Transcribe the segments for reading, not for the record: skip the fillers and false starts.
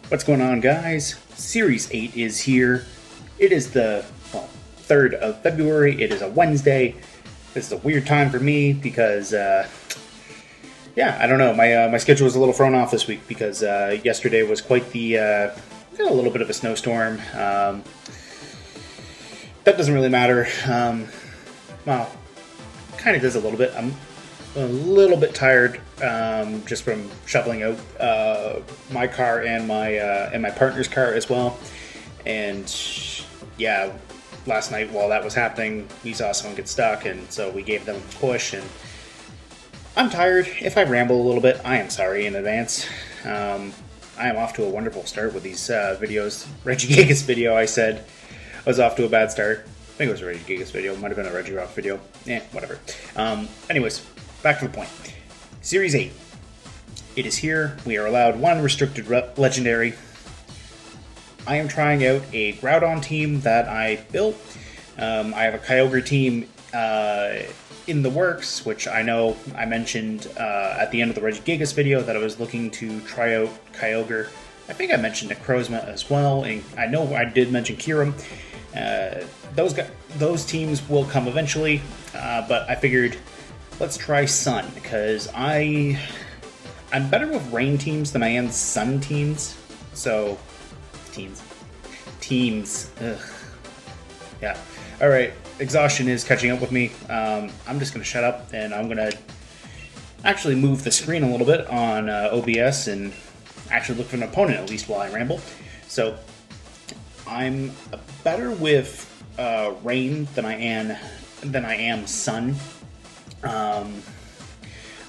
What's going on, guys? Series 8 is here. It is the 3rd of February. It is a Wednesday. This is a weird time for me because, I don't know. My schedule was a little thrown off this week because yesterday was quite the, a little bit of a snowstorm. That doesn't really matter. Well, kind of does a little bit. I'm a little bit tired just from shoveling out my car and my partner's car as well. And yeah, last night while that was happening, we saw someone get stuck, and so we gave them a push. And I'm tired. If I ramble a little bit, I am sorry in advance. I am off to a wonderful start with these videos. Regigigas video, I said, was off to a bad start. I think it was a Regigigas video. It might have been a Regirock video. Whatever. Anyways, back to the point. Series 8. It is here. We are allowed one restricted legendary. I am trying out a Groudon team that I built. I have a Kyogre team in the works, which I know I mentioned at the end of the Regigigas video that I was looking to try out Kyogre. I think I mentioned Necrozma as well, and I know I did mention Kyurem. Those teams will come eventually, but I figured let's try Sun, because I'm better with rain teams than I am sun teams. So, teams. Ugh. Yeah. All right. Exhaustion is catching up with me. I'm just gonna shut up, and I'm gonna actually move the screen a little bit on OBS and actually look for an opponent at least while I ramble. So, I'm better with rain than I am sun.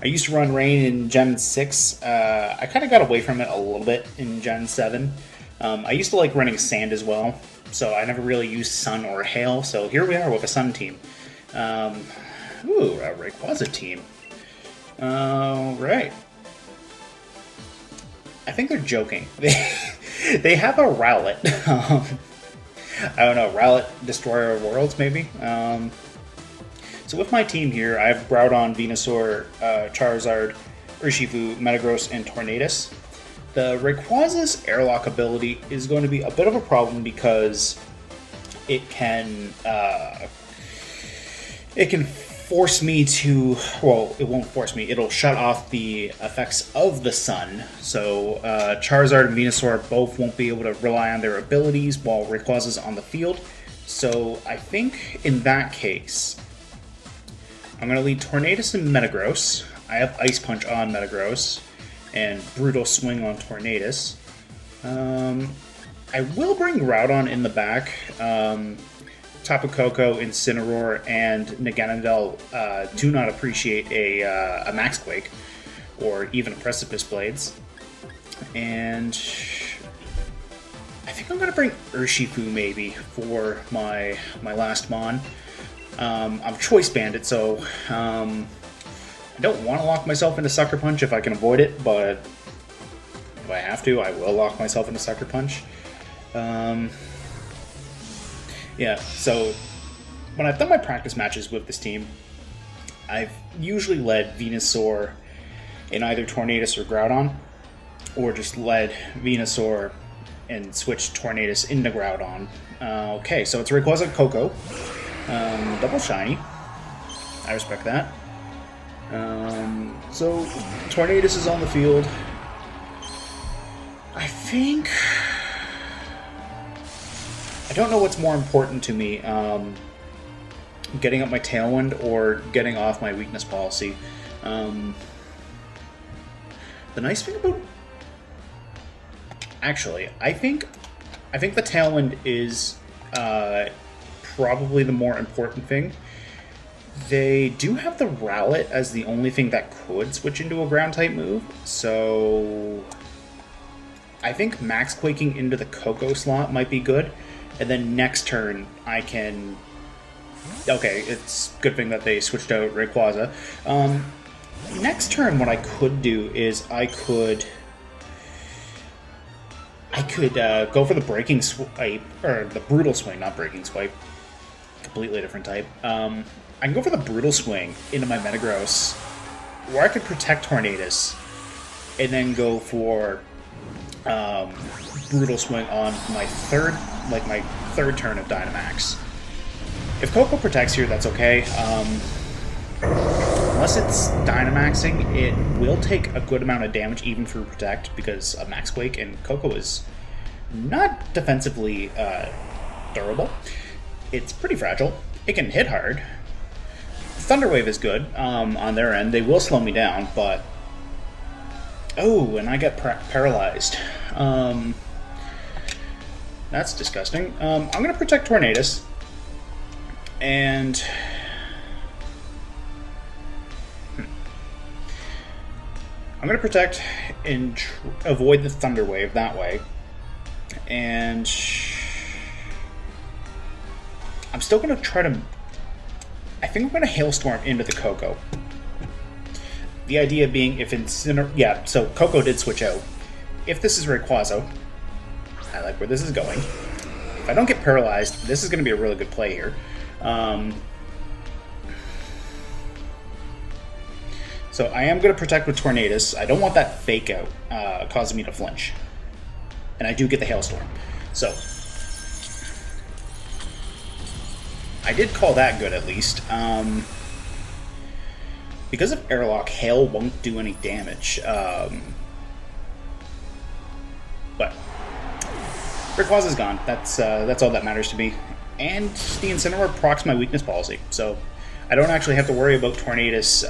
I used to run rain in Gen 6. I kind of got away from it a little bit in Gen 7. I used to like running sand as well, so I never really used sun or hail. So here we are with a sun team. A Rayquaza team. Right. I think they're joking. They have a Rowlet. I don't know, Rowlet, Destroyer of Worlds, maybe? So with my team here, I have Groudon, Venusaur, Charizard, Urshifu, Metagross, and Tornadus. The Rayquaza's airlock ability is going to be a bit of a problem because it can force me to, well, it won't force me, it'll shut off the effects of the sun. So Charizard and Venusaur both won't be able to rely on their abilities while Rayquaza's on the field. So I think in that case, I'm going to lead Tornadus and Metagross. I have Ice Punch on Metagross and Brutal Swing on Tornadus. I will bring Groudon in the back. Tapu Koko, Incineroar, and Naganadel do not appreciate a Max Quake or even a Precipice Blades. And I think I'm going to bring Urshifu maybe for my last Mon. I'm Choice Bandit, so I don't want to lock myself into Sucker Punch if I can avoid it, but if I have to, I will lock myself into Sucker Punch. Yeah, so when I've done my practice matches with this team, I've usually led Venusaur in either Tornadus or Groudon, or just led Venusaur and switched Tornadus into Groudon. Okay, so it's Rayquaza Koko. Double shiny. I respect that. So Tornadus is on the field. I don't know what's more important to me, getting up my Tailwind or getting off my weakness policy. The nice thing about... Actually, I think the Tailwind is probably the more important thing. They do have the Rowlet as the only thing that could switch into a ground-type move, so I think Max Quaking into the Koko slot might be good. And then next turn, I can... Okay, it's a good thing that they switched out Rayquaza. Next turn, what I could do is I could go for the Breaking Swipe, or the Brutal Swing, not Breaking Swipe. Completely different type. I can go for the Brutal Swing into my Metagross, or I could protect Tornadus, and then go for Brutal Swing on my third turn of Dynamax. If Coco protects here, that's okay. Unless it's Dynamaxing, it will take a good amount of damage even through Protect because of Max Quake, and Coco is not defensively durable. It's pretty fragile. It can hit hard. Thunder Wave is good on their end. They will slow me down, but... Oh, and I get paralyzed. That's disgusting. I'm going to protect Tornadus. And... I'm going to protect and avoid the Thunder Wave that way. And... I'm still going to try to... I think I'm going to Hailstorm into the Coco. The idea being if Incineroar... Yeah, so Coco did switch out. If this is Rayquaza, I like where this is going. If I don't get paralyzed, this is going to be a really good play here. So I am going to protect with Tornadus. I don't want that Fake Out causing me to flinch. And I do get the Hailstorm. So... I did call that good, at least. Because of Airlock, Hail won't do any damage. But Rayquaza's gone. That's all that matters to me. And the Incineroar procs my weakness policy, so I don't actually have to worry about Tornadus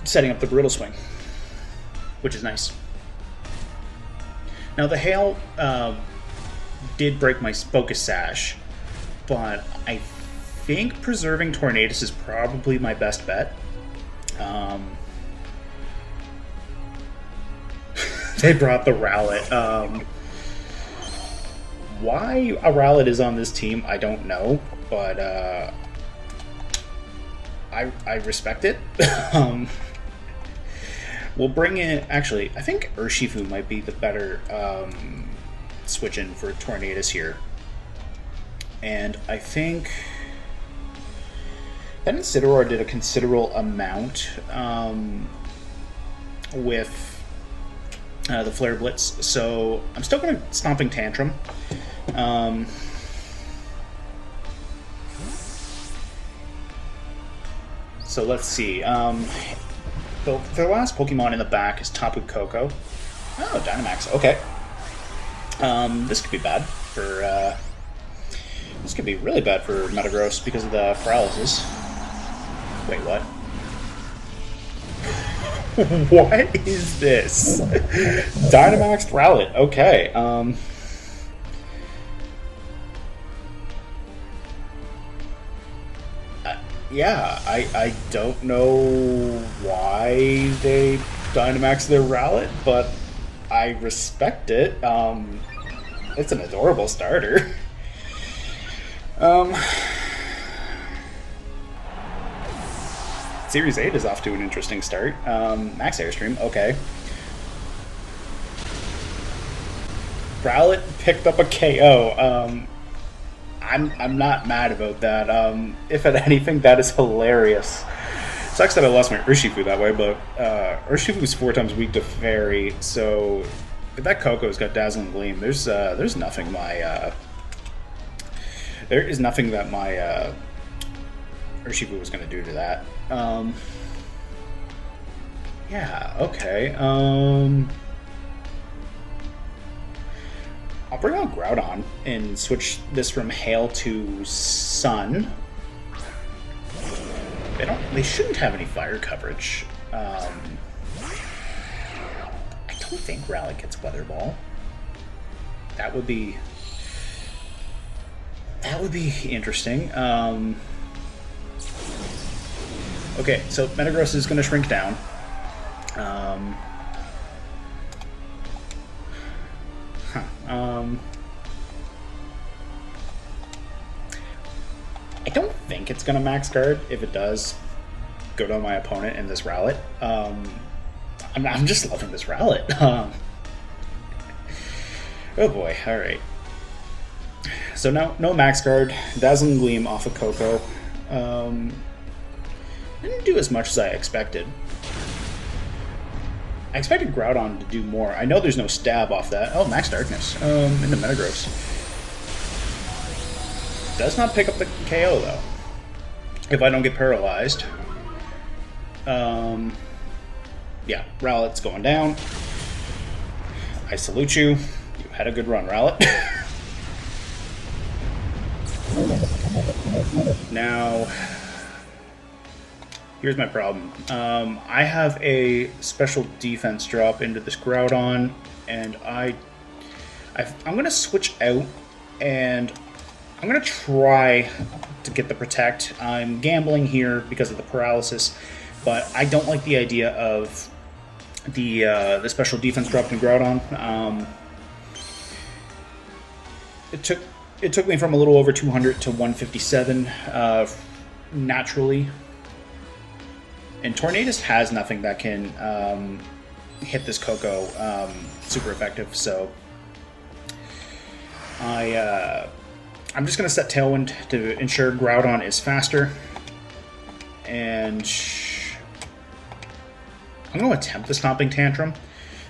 setting up the Brutal Swing, which is nice. Now the Hail did break my Focus Sash, but I think preserving Tornadus is probably my best bet. They brought the Rowlet. Why a Rowlet is on this team, I don't know, but I respect it. We'll bring in... Actually, I think Urshifu might be the better switch in for Tornadus here. And I think that Incineroar did a considerable amount with the Flare Blitz, so I'm still going to Stomping Tantrum. So let's see. The last Pokemon in the back is Tapu Koko. Oh, Dynamax. Okay. This could be bad for... this could be really bad for Metagross because of the paralysis. Wait, what? What is this? Dynamaxed Rowlet. Okay. Yeah, I don't know why they Dynamaxed their Rowlet, but I respect it. It's an adorable starter. Series 8 is off to an interesting start. Max Airstream, okay. Rowlet picked up a KO. I'm not mad about that. If at anything, that is hilarious. Sucks that I lost my Urshifu that way, but Urshifu's 4 times weak to Fairy, so if that Coco's got Dazzling Gleam, there's nothing there is nothing that my Urshifu was going to do to that. Yeah, okay. I'll bring out Groudon and switch this from Hail to Sun. They shouldn't have any fire coverage. I don't think Rowlet gets Weather Ball. That would be interesting. Okay, so Metagross is going to shrink down. I don't think it's going to max guard. If it does, go to my opponent in this Rowlet. I'm just loving this Rowlet. Oh boy, alright. So no max guard. Dazzling Gleam off of Coco. Didn't do as much as I expected. I expected Groudon to do more. I know there's no stab off that. Oh, Max Darkness into Metagross. Does not pick up the KO, though. If I don't get paralyzed. Yeah, Rowlet's going down. I salute you. You had a good run, Rowlet. Now, here's my problem. I have a special defense drop into this Groudon, and I'm going to switch out, and I'm going to try to get the Protect. I'm gambling here because of the paralysis, but I don't like the idea of the special defense drop in Groudon. It took me from a little over 200 to 157 naturally. And Tornadus has nothing that can hit this Coco super effective, so I'm just going to set Tailwind to ensure Groudon is faster. And I'm going to attempt the Stomping Tantrum.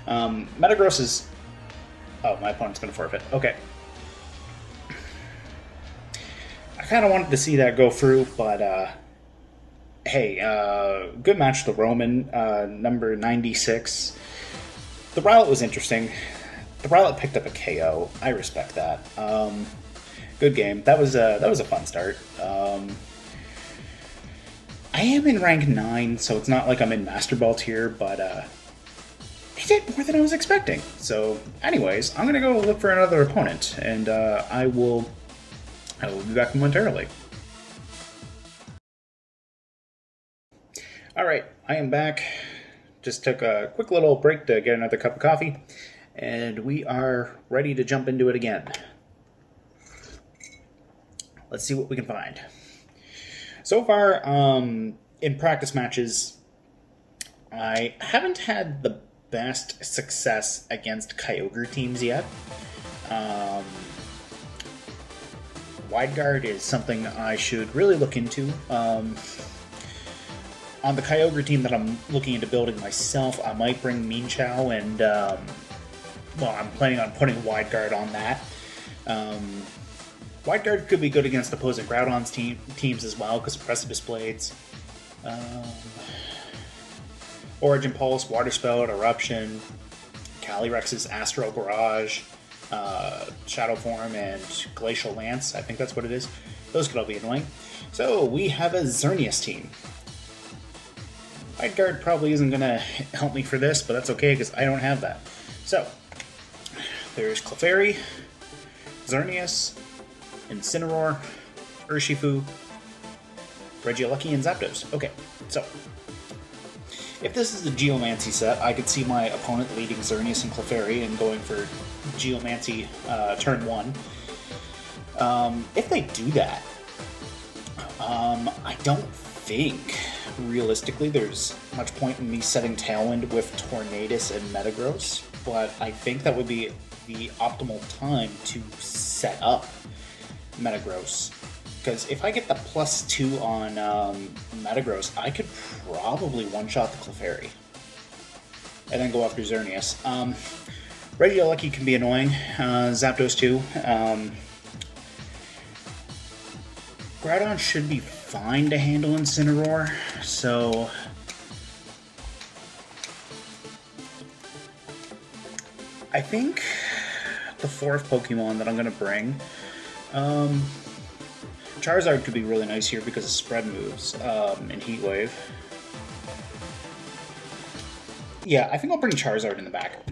Metagross is... Oh, my opponent's going to forfeit. Okay. I kind of wanted to see that go through, but hey, good match. The Roman, number 96. The Rowlet was interesting. The Rowlet picked up a KO. I respect that. Good game. That was a fun start. I am in rank 9, so it's not like I'm in Master Ball tier, but he did more than I was expecting. So, anyways, I'm gonna go look for another opponent, and I will be back momentarily. Alright, I am back. Just took a quick little break to get another cup of coffee, and we are ready to jump into it again. Let's see what we can find. So far, in practice matches, I haven't had the best success against Kyogre teams yet. Wide Guard is something I should really look into. On the Kyogre team that I'm looking into building myself, I might bring Mean Chow, and well, I'm planning on putting Wide Guard on that. Wide Guard could be good against opposing Groudon's teams as well, because of Precipice Blades. Origin Pulse, Water Spout, Eruption, Calyrex's Astral Barrage, Shadow Form, and Glacial Lance. I think that's what it is. Those could all be annoying. So we have a Xerneas team. Wide Guard probably isn't going to help me for this, but that's okay because I don't have that. So there's Clefairy, Xerneas, Incineroar, Urshifu, Regieleki, and Zapdos. Okay, so if this is a Geomancy set, I could see my opponent leading Xerneas and Clefairy and going for Geomancy turn 1. If they do that, I don't think, realistically, there's much point in me setting Tailwind with Tornadus and Metagross, but I think that would be the optimal time to set up Metagross. Because if I get the +2 on Metagross, I could probably one-shot the Clefairy. And then go after Xerneas. Regieleki can be annoying. Zapdos too. Groudon should be fine to handle Incineroar, so... I think the fourth Pokemon that I'm going to bring... Charizard could be really nice here because of spread moves and Heat Wave. Yeah, I think I'll bring Charizard in the back.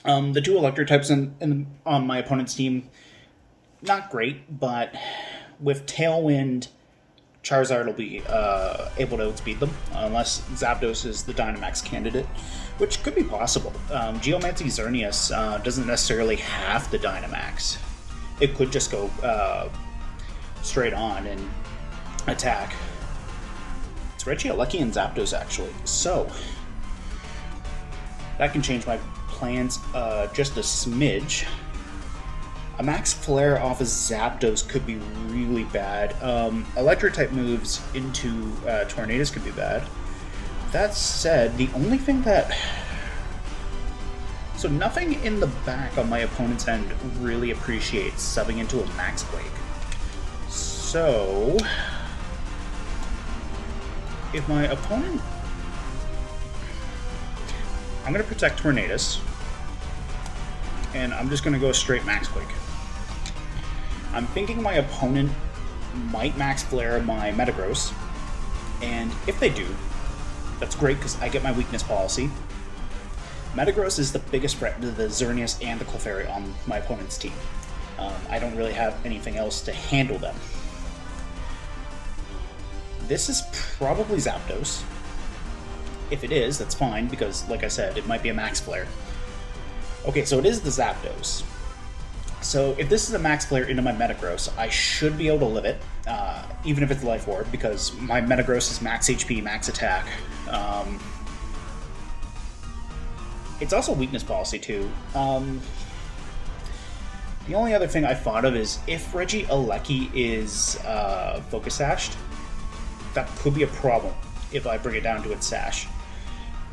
The two Electric types on my opponent's team, not great, but with Tailwind, Charizard will be able to outspeed them, unless Zapdos is the Dynamax candidate, which could be possible. Geomancy Xerneas doesn't necessarily have the Dynamax. It could just go straight on and attack. It's Regieleki and Zapdos, actually. So, that can change my plans just a smidge. A Max Flare off of Zapdos could be really bad. Electric-type moves into Tornadus could be bad. That said, the only thing that So nothing in the back on my opponent's end really appreciates subbing into a Max Quake. So if my opponent... I'm going to protect Tornadus, and I'm just going to go straight Max Quake. I'm thinking my opponent might Max Flare my Metagross, and if they do, that's great because I get my weakness policy. Metagross is the biggest threat to the Xerneas and the Clefairy on my opponent's team. I don't really have anything else to handle them. This is probably Zapdos. If it is, that's fine, because, like I said, it might be a Max Flare. Okay, so it is the Zapdos. So if this is a Max Flare into my Metagross, I should be able to live it, even if it's Life Orb, because my Metagross is max HP, max attack. It's also weakness policy, too. The only other thing I thought of is if Regieleki is Focus Sashed, that could be a problem if I bring it down to its Sash.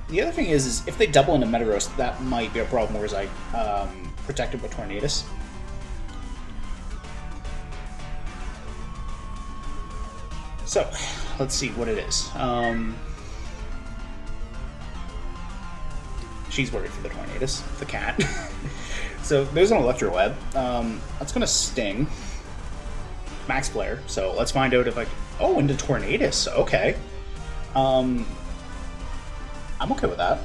The other thing is if they double into Metagross, that might be a problem, whereas I protect it with Tornadus. So, let's see what it is. She's worried for the Tornadus, the cat. So, there's an Electro Web. That's going to Sting. Max Flare. So, let's find out if I... Oh, into Tornadus. Okay. I'm okay with that.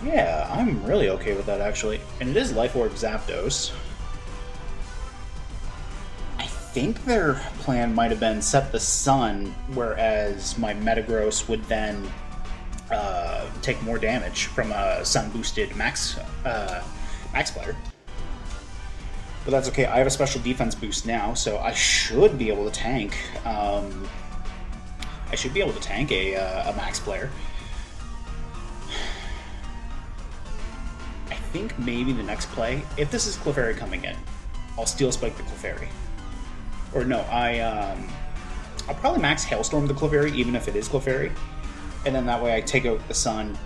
Yeah, I'm really okay with that, actually. And it is Life Orb Zapdos. I think their plan might have been set the Sun, whereas my Metagross would then take more damage from a Sun-boosted Max Flare. But that's okay, I have a special defense boost now, so I should be able to tank. I should be able to tank a Max Flare. I think maybe the next play, if this is Clefairy coming in, I'll Steel Spike the Clefairy. Or no, I'll probably max Hailstorm the Clefairy, even if it is Clefairy. And then that way I take out the Sun,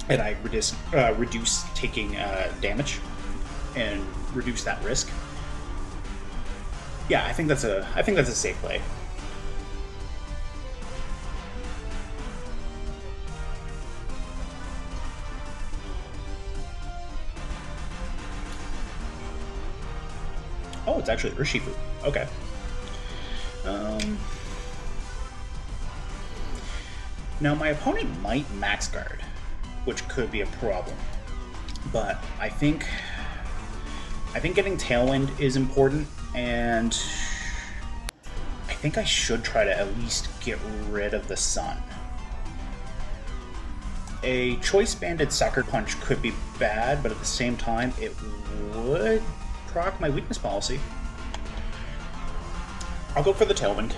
and I reduce taking damage, and reduce that risk. Yeah, I think that's a safe play. Oh, it's actually Urshifu. Okay. Now, my opponent might Max Guard, which could be a problem. But I think getting Tailwind is important, and I think I should try to at least get rid of the Sun. A Choice Banded Sucker Punch could be bad, but at the same time, it would proc my weakness policy. I'll go for the Tailwind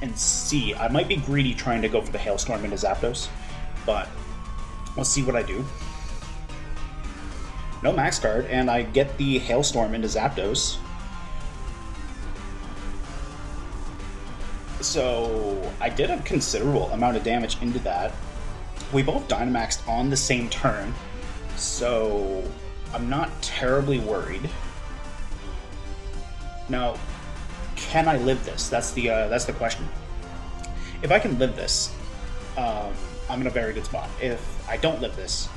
and see. I might be greedy trying to go for the Hailstorm into Zapdos, but we'll see what I do. No Max Guard, and I get the Hailstorm into Zapdos. So I did a considerable amount of damage into that. We both Dynamaxed on the same turn, so I'm not terribly worried. Now, can I live this? That's the question. If I can live this, I'm in a very good spot. If I don't live this,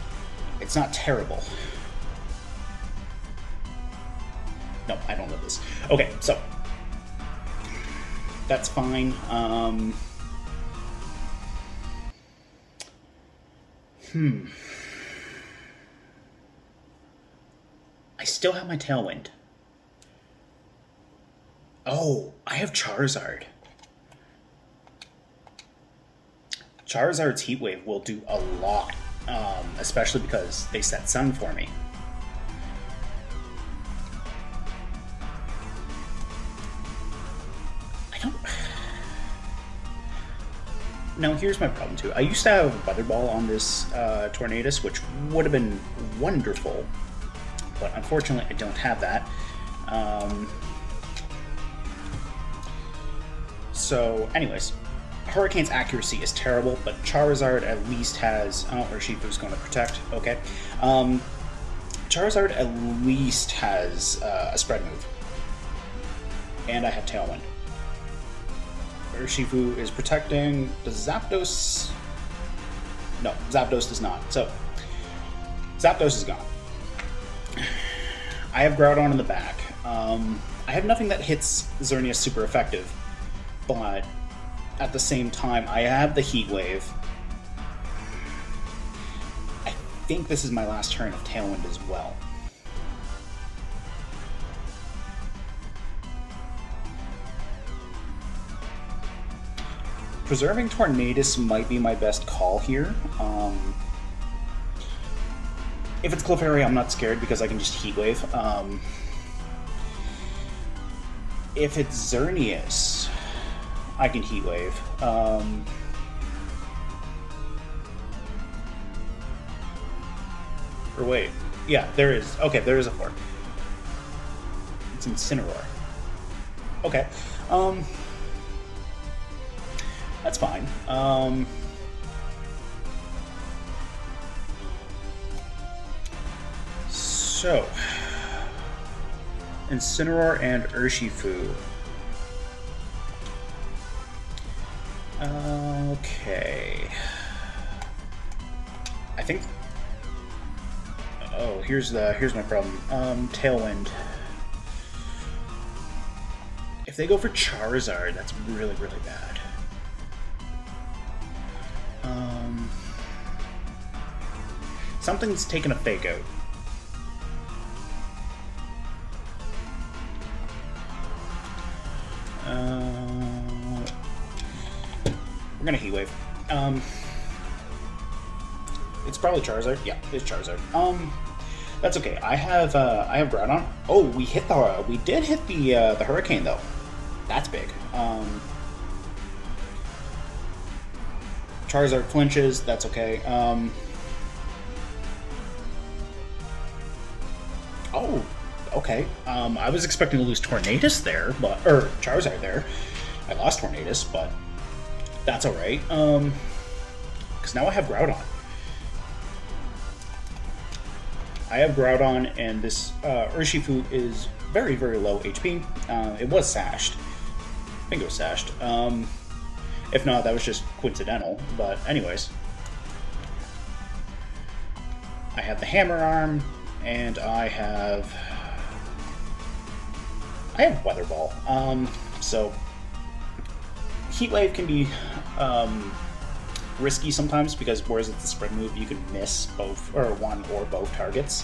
it's not terrible. No, I don't live this. Okay, so that's fine. I still have my Tailwind. Oh, I have Charizard. Charizard's Heat Wave will do a lot, especially because they set Sun for me. Now, here's my problem, too. I used to have Weather Ball on this Tornadus, which would have been wonderful, but unfortunately, I don't have that. So, anyways, Hurricane's accuracy is terrible, but Charizard at least has... Oh, Urshifu's going to protect. Okay. Charizard at least has a spread move. And I have Tailwind. Urshifu is protecting. Does Zapdos... No, Zapdos does not. So, Zapdos is gone. I have Groudon in the back. I have nothing that hits Xerneas super effective, but at the same time, I have the Heat Wave. I think this is my last turn of Tailwind as well. Preserving Tornadus might be my best call here. If it's Clefairy, I'm not scared because I can just Heat Wave. If it's Xerneas, I can Heat Wave. Or wait. Yeah, there is. Okay, there is a fork. It's Incineroar. Okay. That's fine. So, Incineroar and Urshifu. Okay. I think. Oh, here's my problem. Tailwind. If they go for Charizard, that's really, really bad. Something's taken a fake out. We're gonna Heat Wave. It's probably Charizard. Yeah, it's Charizard. That's okay. I have Groudon. Oh, we did hit the Hurricane though. That's big. Charizard flinches. That's okay. Oh, okay. I was expecting to lose Tornadus there, or Charizard there. I lost Tornadus, but that's alright. Because now I have Groudon. I have Groudon, and this Urshifu is very, very low HP. It was sashed. I think it was sashed. If not, that was just coincidental. But anyways. I have the Hammer Arm, and I have Weather Ball. So Heat Wave can be risky sometimes because whereas it's a spread move, you can miss both or one or both targets.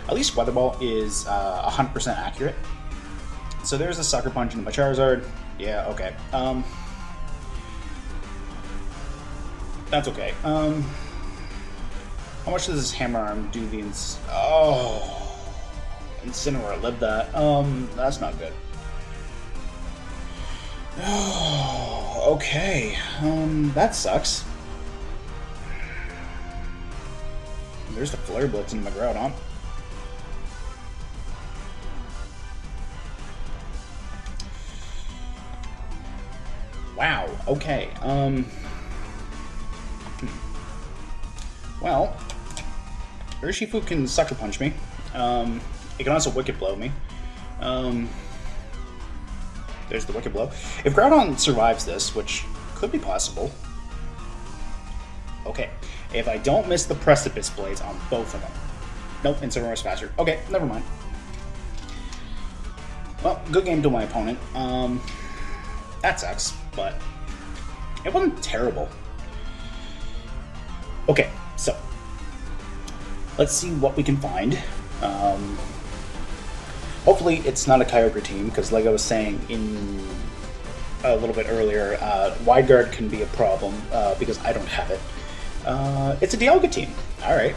At least Weather Ball is 100% accurate. So there's a Sucker Punch into my Charizard. Yeah, okay. That's okay. How much does this Hammer Arm do the Incineroar lived that. That's not good. Oh, okay. That sucks. There's the Flare Blitz in my Groudon. Wow, okay. Well, Urshifu can Sucker Punch me. It can also Wicked Blow me. There's the Wicked Blow. If Groudon survives this, which could be possible. Okay. If I don't miss the Precipice Blades on both of them. Nope, Incineroar's faster. Okay, never mind. Well, good game to my opponent. That sucks, but it wasn't terrible. Okay, so let's see what we can find. Hopefully it's not a Kyogre team, because like I was saying in a little bit earlier, Wide Guard can be a problem because I don't have it. It's a Dialga team. Alright.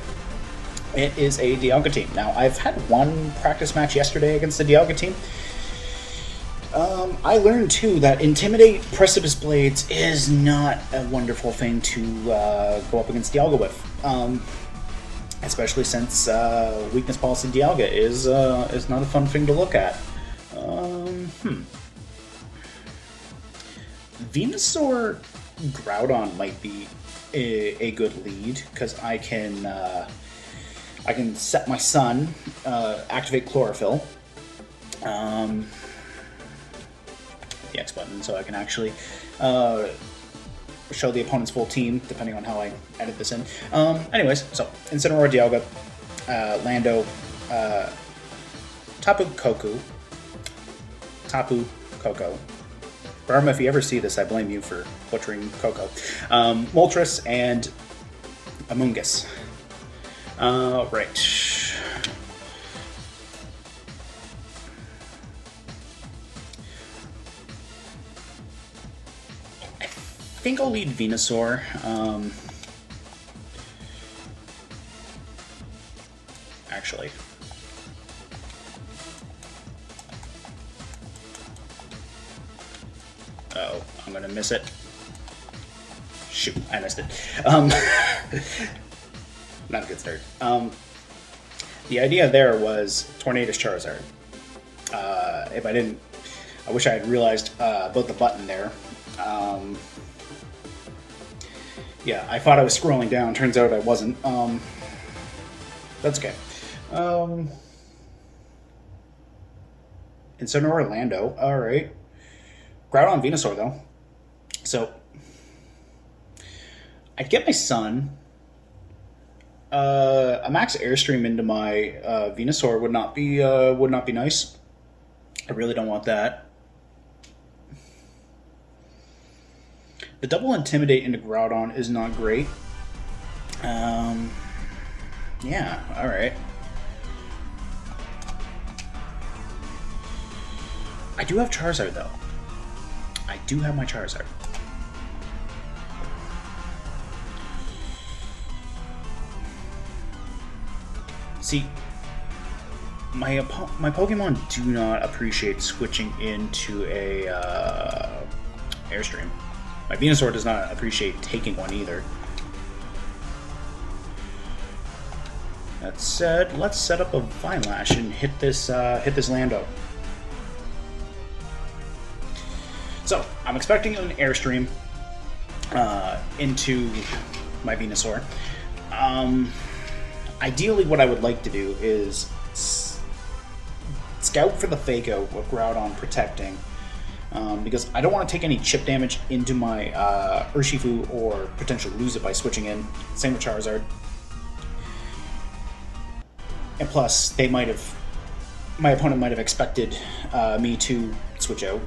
It is a Dialga team. Now, I've had one practice match yesterday against the Dialga team. I learned, too, that Intimidate Precipice Blades is not a wonderful thing to go up against Dialga with. Especially since Weakness Policy Dialga is not a fun thing to look at. Venusaur Groudon might be a good lead, because I can set my Sun, activate Chlorophyll, the X button, so I can actually show the opponent's full team, depending on how I edit this in. Anyways, so Incineroar, Dialga, Lando, Tapu Koko. Burma, if you ever see this, I blame you for butchering Koko. Moltres and Amoonguss. Right. I think I'll lead Venusaur. Actually. Oh, I'm gonna miss it. Shoot, I missed it. Not a good start. The idea there was Tornadus Charizard. If I didn't, I wish I had realized about the button there. Yeah, I thought I was scrolling down. Turns out I wasn't. That's okay. Incineroar, Orlando. All right. Groudon, Venusaur though. So I'd get my Sun. A max Airstream into my Venusaur would not be nice. I really don't want that. The double Intimidate into Groudon is not great. Yeah, all right. I do have Charizard though. I do have my Charizard. See, my Pokemon do not appreciate switching into a Airstream. My Venusaur does not appreciate taking one either. That said, let's set up a Vine Lash and hit this Lando. So I'm expecting an Airstream into my Venusaur. Ideally, what I would like to do is scout for the Fake Out with Groudon protecting, because I don't want to take any chip damage into my Urshifu or potentially lose it by switching in. Same with Charizard. And plus, my opponent might have expected me to switch out.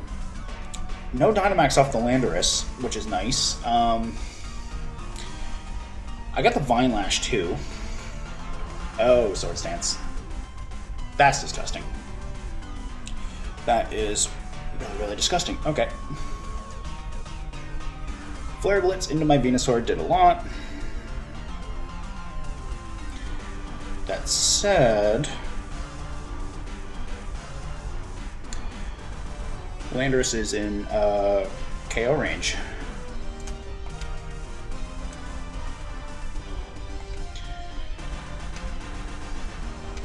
No Dynamax off the Landorus, which is nice. I got the Vine Lash too. Oh, Sword Stance. That's disgusting. That is really, really disgusting. Okay. Flare Blitz into my Venusaur did a lot. That said, Landorus is in KO range.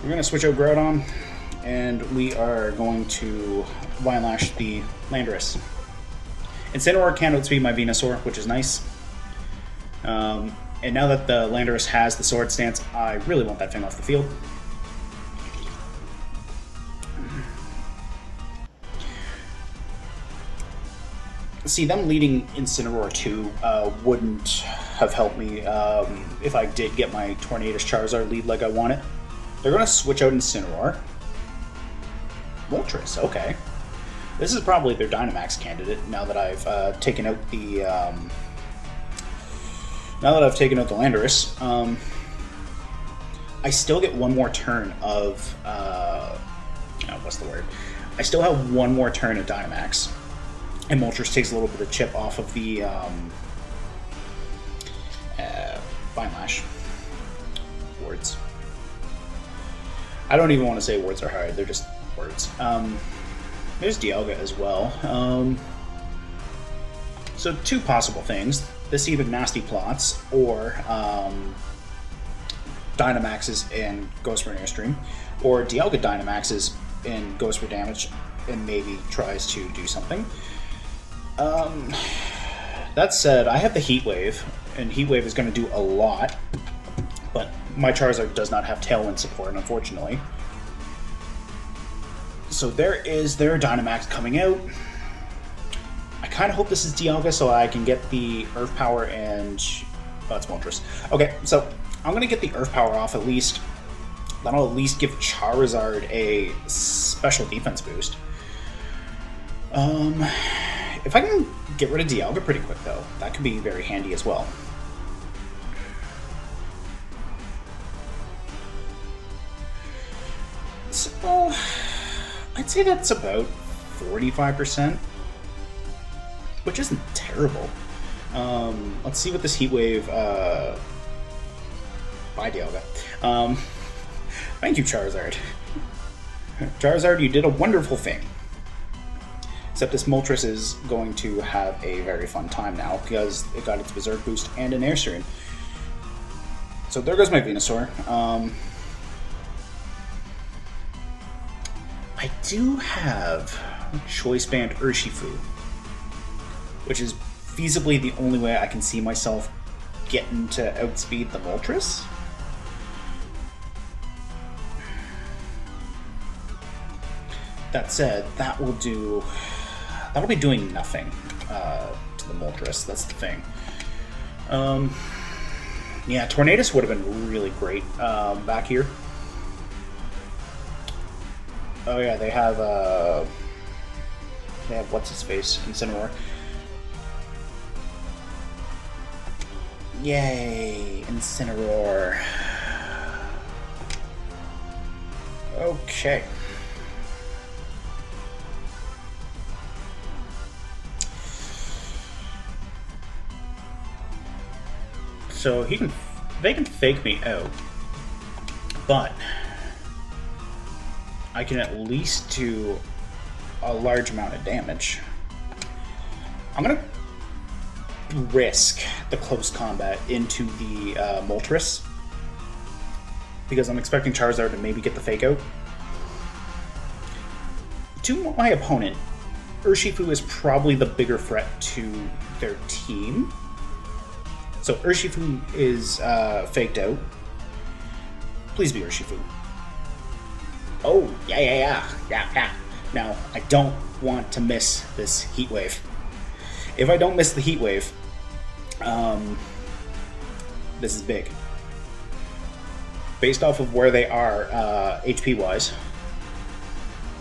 We're going to switch out Groudon, and we are going to Vine Lash the Landorus. Incineroar can outspeed my Venusaur, which is nice. And now that the Landorus has the Sword Stance, I really want that thing off the field. See, them leading Incineroar 2 wouldn't have helped me if I did get my Tornadus Charizard lead like I wanted. They're going to switch out Incineroar. Moltres, okay. This is probably their Dynamax candidate now that I've taken out the Landorus. I still get one more turn of what's the word? I still have one more turn of Dynamax, and Moltres takes a little bit of chip off of the Vine Lash. Words. I don't even want to say words are hard, they're just words. There's Dialga as well. So two possible things. This either Nasty Plots or Dynamaxes and goes for an Airstream, or Dialga Dynamaxes and goes for damage and maybe tries to do something. that said, I have the Heat Wave, and Heat Wave is going to do a lot, but my Charizard does not have Tailwind support, unfortunately. So there is their Dynamax coming out. I kind of hope this is Dialga so I can get the Earth Power and... Oh, it's Moltres. Okay, so I'm going to get the Earth Power off at least. That'll at least give Charizard a special defense boost. If I can get rid of Dialga pretty quick, though, that could be very handy as well. So, I'd say that's about 45%, which isn't terrible. Let's see what this Heat Wave... Bye, Dialga. Thank you, Charizard. Charizard, you did a wonderful thing. Except this Moltres is going to have a very fun time now because it got its Berserk boost and an Air Stream. So there goes my Venusaur. I do have Choice Band Urshifu, which is feasibly the only way I can see myself getting to outspeed the Moltres. That said, that'll be doing nothing to the Moltres. That's the thing. Yeah, Tornadus would have been really great back here. Oh yeah, they have what's his face, Incineroar. Yay, Incineroar. Okay. So they can fake me out, but I can at least do a large amount of damage. I'm gonna risk the close combat into the Moltres because I'm expecting Charizard to maybe get the fake out. To my opponent, Urshifu is probably the bigger threat to their team. So Urshifu is faked out. Please be Urshifu. Oh, yeah. Now, I don't want to miss this Heat Wave. If I don't miss the Heat Wave, this is big. Based off of where they are HP-wise.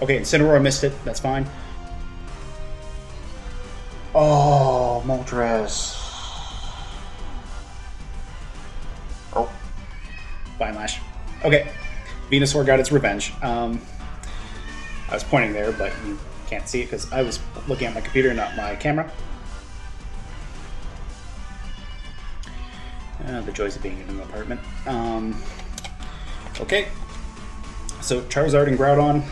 Okay, Incineroar missed it. That's fine. Oh, Moltres. Oh. Vine Lash. Okay. Venusaur got its revenge. I was pointing there, but you can't see it because I was looking at my computer, not my camera. The joys of being in an apartment. Okay. So, Charizard and Groudon.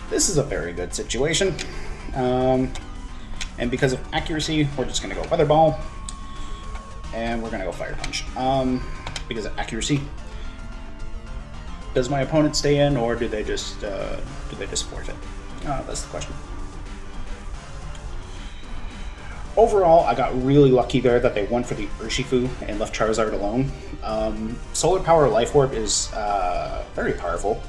This is a very good situation. And because of accuracy, we're just going to go Weather Ball. And we're going to go Fire Punch. Because of accuracy. Does my opponent stay in, or do they just forfeit? That's the question. Overall, I got really lucky there that they went for the Urshifu and left Charizard alone. Solar Power Life Orb is very powerful.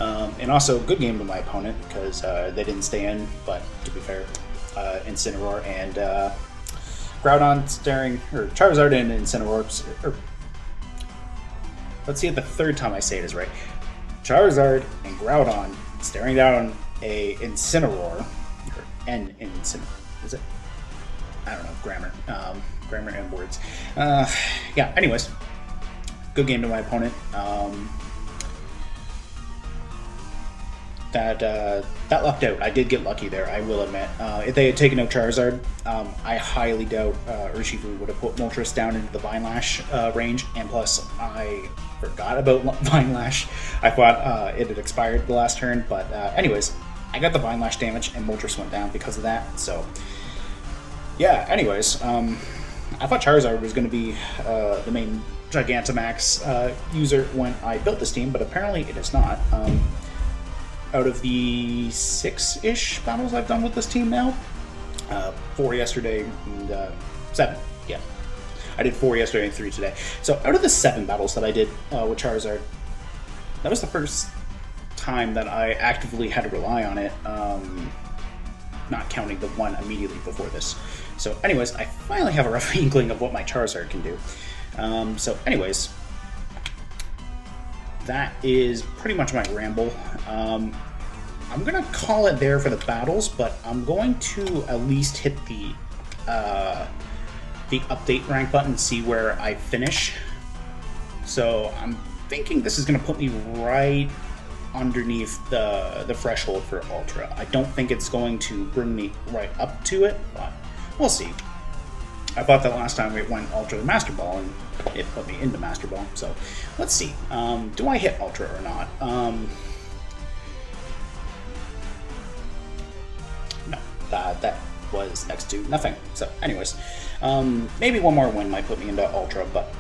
And also, good game to my opponent, because they didn't stay in, but to be fair, Incineroar and Groudon staring, or Charizard and Incineroar, let's see if the third time I say it is right. Charizard and Groudon staring down a Incineroar, or an Incineroar, is it? I don't know, grammar and words. Yeah, anyways, good game to my opponent. That lucked out. I did get lucky there, I will admit. If they had taken out Charizard, I highly doubt Urshifu would have put Moltres down into the Vine Lash range, and plus I forgot about Vine Lash. I thought it had expired the last turn, but anyways, I got the Vine Lash damage and Moltres went down because of that, so yeah, anyways, I thought Charizard was going to be the main Gigantamax user when I built this team, but apparently it is not. out of the 6-ish battles I've done with this team now. 4 yesterday and 7. Yeah, I did 4 yesterday and 3 today. So out of the 7 battles that I did with Charizard, that was the first time that I actively had to rely on it, not counting the one immediately before this. So anyways, I finally have a rough inkling of what my Charizard can do. So anyways, that is pretty much my ramble. I'm going to call it there for the battles, but I'm going to at least hit the update rank button and see where I finish. So I'm thinking this is going to put me right underneath the threshold for Ultra. I don't think it's going to bring me right up to it, but we'll see. I thought that last time it went Ultra the Master Ball, and it put me into Master Ball. So let's see. Do I hit Ultra or not? No, that was next to nothing. So anyways, maybe one more win might put me into Ultra, but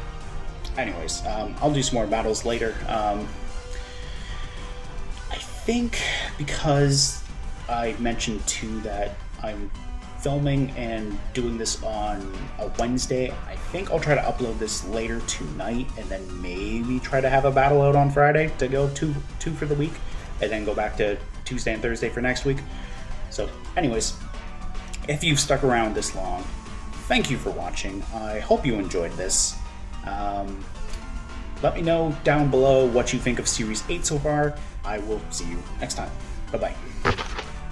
anyways, I'll do some more battles later. I think because I mentioned too that I'm filming and doing this on a Wednesday, I think I'll try to upload this later tonight and then maybe try to have a battle out on Friday to go two for the week, and then go back to Tuesday and Thursday for next week. So anyways, if you've stuck around this long, thank you for watching. I hope you enjoyed this. Let me know down below what you think of Series 8 so far. I will see you next time. Bye-bye.